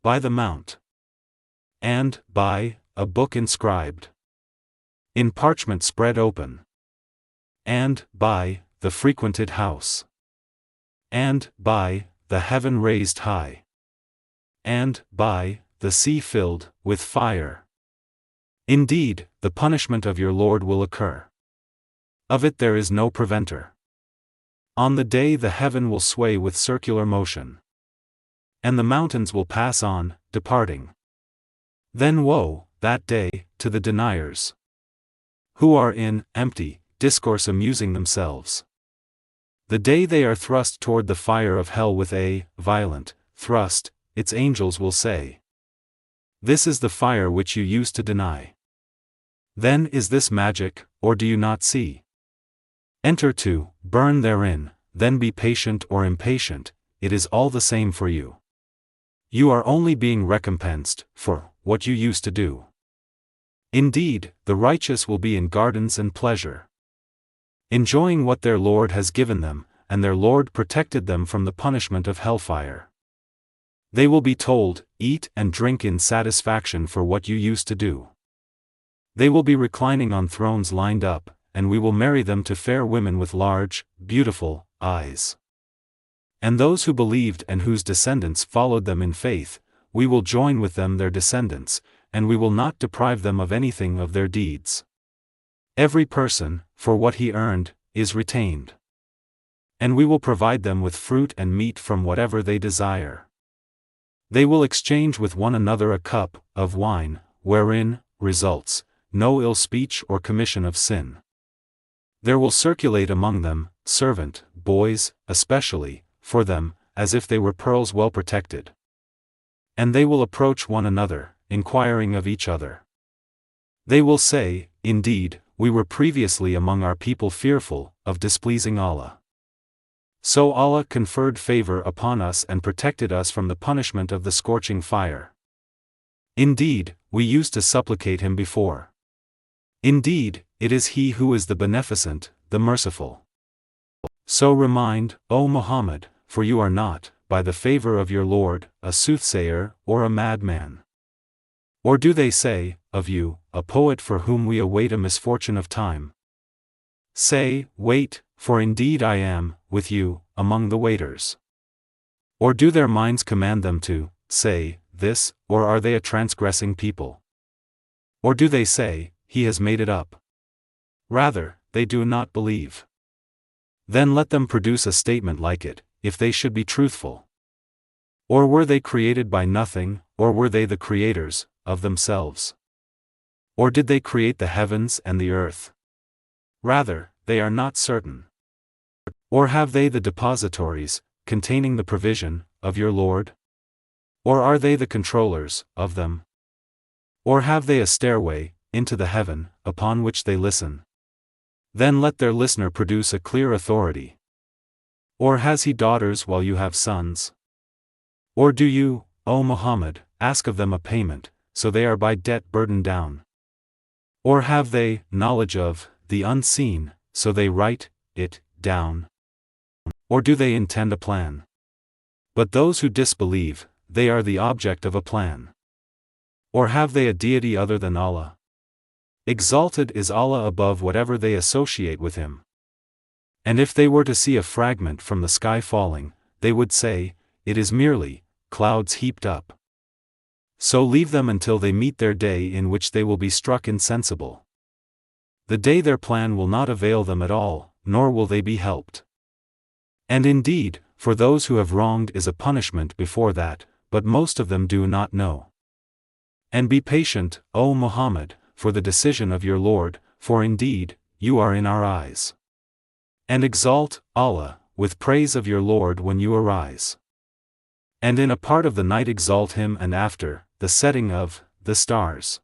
by the mount, and, by, a book inscribed in parchment spread open, and, by, the frequented house, and, by, the heaven raised high, and, by, the sea filled with fire. Indeed, the punishment of your Lord will occur. Of it there is no preventer. On the day the heaven will sway with circular motion, and the mountains will pass on, departing. Then woe, that day, to the deniers, who are in empty discourse amusing themselves. The day they are thrust toward the fire of hell with a violent thrust, its angels will say, "This is the fire which you used to deny. Then is this magic, or do you not see? Enter to, burn therein, then be patient or impatient, it is all the same for you. You are only being recompensed for what you used to do." Indeed, the righteous will be in gardens and pleasure, enjoying what their Lord has given them, and their Lord protected them from the punishment of hellfire. They will be told, "Eat and drink in satisfaction for what you used to do." They will be reclining on thrones lined up, and we will marry them to fair women with large, beautiful eyes. And those who believed and whose descendants followed them in faith, we will join with them their descendants, and we will not deprive them of anything of their deeds. Every person, for what he earned, is retained. And we will provide them with fruit and meat from whatever they desire. They will exchange with one another a cup of wine, wherein results no ill speech or commission of sin. There will circulate among them servant boys, especially for them, as if they were pearls well protected. And they will approach one another, inquiring of each other. They will say, "Indeed, we were previously among our people fearful of displeasing Allah. So Allah conferred favor upon us and protected us from the punishment of the scorching fire. Indeed, we used to supplicate Him before. Indeed, it is He who is the Beneficent, the Merciful." So remind, O Muhammad, for you are not, by the favor of your Lord, a soothsayer or a madman. Or do they say, of you, a poet for whom we await a misfortune of time? Say, wait, for indeed I am, with you, among the waiters. Or do their minds command them to say this, or are they a transgressing people? Or do they say, He has made it up? Rather, they do not believe. Then let them produce a statement like it, if they should be truthful. Or were they created by nothing, or were they the creators of themselves? Or did they create the heavens and the earth? Rather, they are not certain. Or have they the depositories, containing the provision, of your Lord? Or are they the controllers of them? Or have they a stairway into the heaven, upon which they listen? Then let their listener produce a clear authority. Or has he daughters while you have sons? Or do you, O Muhammad, ask of them a payment, so they are by debt burdened down? Or have they knowledge of the unseen, so they write it down? Or do they intend a plan? But those who disbelieve, they are the object of a plan. Or have they a deity other than Allah? Exalted is Allah above whatever they associate with Him. And if they were to see a fragment from the sky falling, they would say, "It is merely clouds heaped up." So leave them until they meet their day in which they will be struck insensible. The day their plan will not avail them at all, nor will they be helped. And indeed, for those who have wronged is a punishment before that, but most of them do not know. And be patient, O Muhammad, for the decision of your Lord, for indeed, you are in our eyes. And exalt Allah, with praise of your Lord when you arise. And in a part of the night exalt Him, and after the setting of the stars.